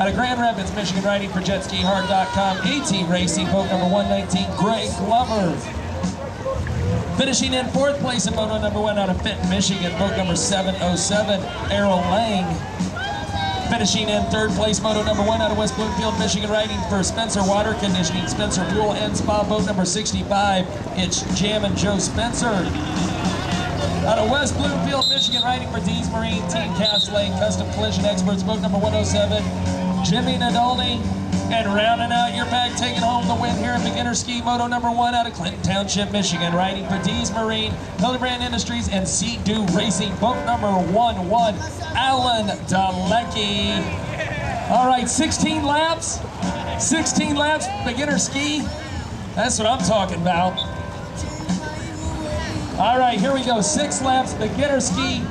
Out of Grand Rapids, Michigan, riding for JetSkiHard.com, AT Racing, boat number 119, Greg Glover. Finishing in fourth place in moto number 1 out of Fenton, Michigan, boat number 707, Errol Lang. Finishing in third place, moto number 1 out of West Bloomfield, Michigan, riding for Spencer Water Conditioning, Spencer Fuel and Spa, boat number 65. It's Jammin' Joe Spencer. Out of West Bloomfield, Michigan, riding for Dees Marine, Team Castlane, Custom Collision Experts, boat number 107, Jimmy Nadolny. And rounding out your pack, taking home the win here in beginner ski, moto number 1 out of Clinton Township, Michigan, riding for Dees Marine, Hildebrand Industries, and Sea-Doo Racing, boat number 11, Alan Dalecki. All right, 16 laps, beginner ski. That's what I'm talking about. All right, here we go, 6 laps, beginner ski.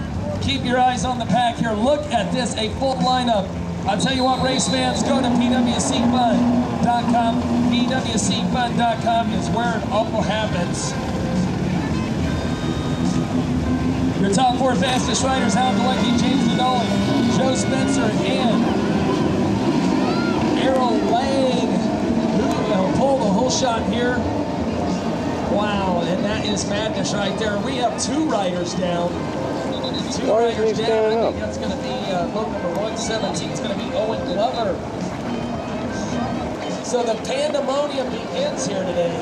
Keep your eyes on the pack here. Look at this, a full lineup. I'll tell you what, race fans, go to pwcfun.com. pwcfun.com is where it all happens. Your top 4 fastest riders, Alan Dalecki, James Nadolny, Joe Spencer, and Errol Lang. Who pull the whole shot here. Wow, and that is madness right there. We have 2 riders down. 2 riders down. I think that's going to be boat number 117. It's going to be Owen Glover. So the pandemonium begins here today,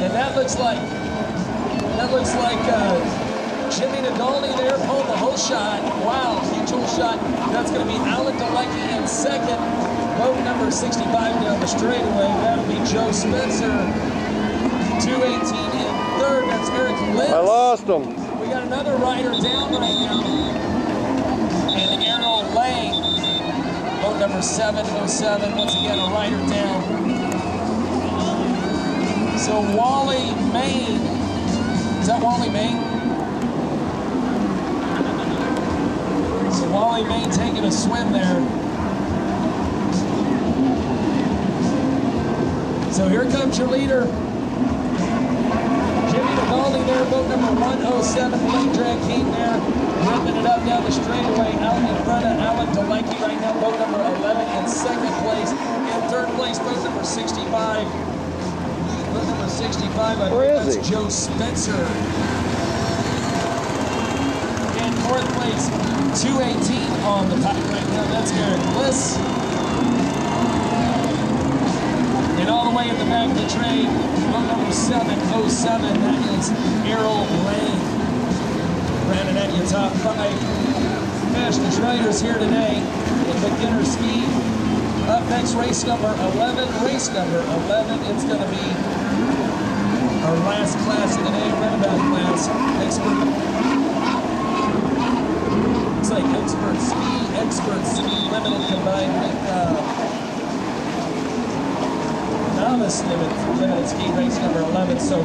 and that looks like Jimmy Nadolny there pulling the whole shot. Wow, huge whole shot. That's going to be Alan Dalecki in second. Boat number 65 down the straightaway. That'll be Joe Spencer. 218 in third. That's Eric Litz. I lost him. We got another rider down right now, and Errol Lang, boat number 707, once again a rider down. So Wally Main, is that Wally Main? So Wally Main taking a swim there. So here comes your leader. Jimmy Nadolny there, boat number 107, Blake Drag King there, ripping it up down the straightaway, out in front of Alan Dalecki right now, boat number 11 in second place. In third place, boat number 65. Boat number 65, I believe that's Joe Spencer. In fourth place, 218 on the top right now, that's Eric Litz. And all the way in the back of the train, boat number 707, that is Errol Lang. Rounding out your top 5 fastest riders here today in beginner ski. Up next, race number 11. Race number 11, it's going to be our last class of the day, runabout class. Looks like expert ski limited combined with novice limited ski, race number 11. So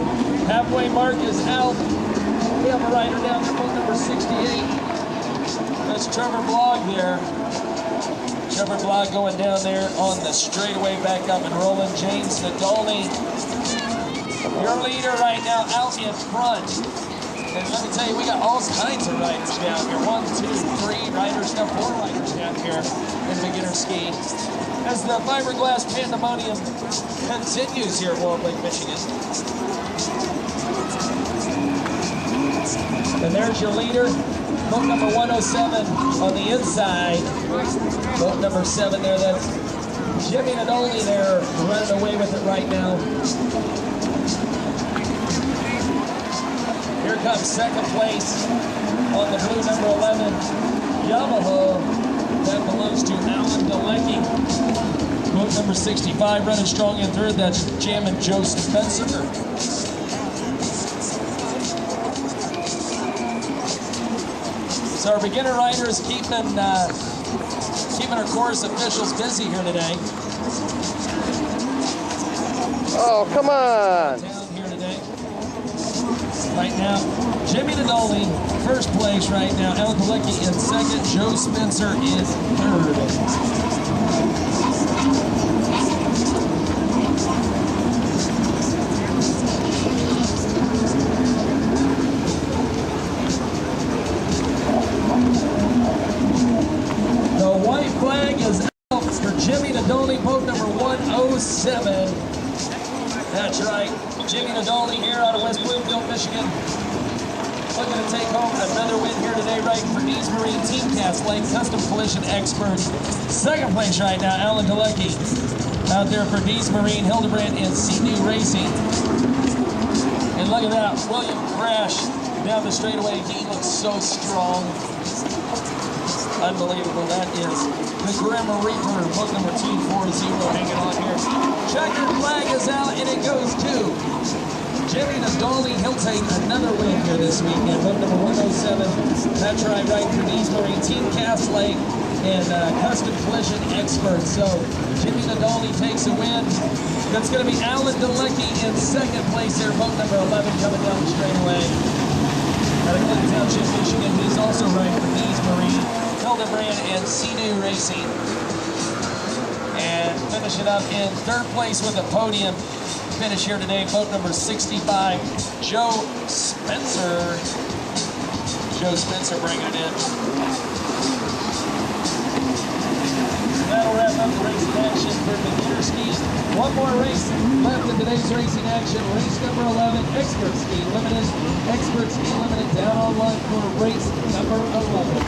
halfway mark is out. We have a rider down there, boat number 68. That's Trevor Blogg there. Trevor Blogg going down there on the straightaway, back up and rolling. James Nadolny, your leader right now out in front. And let me tell you, we got all kinds of riders down here. 1, 2, 3 riders, now 4 riders down here in beginner ski. As the fiberglass pandemonium continues here at Walled Lake, Michigan. And there's your leader, boat number 107 on the inside. Boat number 7 there, that's Jimmy Nadolny there, running away with it right now. Here comes second place on the blue number 11, Yamaha. That belongs to Alan Dalecki. Boat number 65 running strong in third. That's Jammin' Joe Spencer. So our beginner riders keeping our course officials busy here today. Oh, come on! Down here today. Right now, Jimmy Nadolny, first place right now. Alan Dalecki in second. Joe Spencer is third. The white flag is out take home another win here today, riding for Dees Marine Team Cast Lake Custom Collision Experts. Second place right now, Alan Galecki. Out there for Dees Marine, Hildebrand, and Sea-Doo Racing. And look at that, William Crash down the straightaway. He looks so strong. Unbelievable. That is the Grim Reaper, book number 240 hanging on here. Checkered flag is out, and it goes to Jimmy Nadali. He'll take another win here this weekend. Book number 107. That's right for Dees Marine Team Cast Lake and Custom Collision Experts. So Jimmy Nadali takes a win. That's going to be Alan Galecki in second place there. Book number 11 coming down the straightaway. Out of Clinton Township, Michigan. He's also riding for Dees Marine, Hildebrand, and Sea-Doo Racing. And finishing up in third place with a podium finish here today, boat number 65, Joe Spencer. Joe Spencer bringing it in. That'll wrap up the racing action for beginner ski. One more race left in today's racing action. Race number 11, Expert Ski Limited. Expert Ski Limited down on one for race number 11.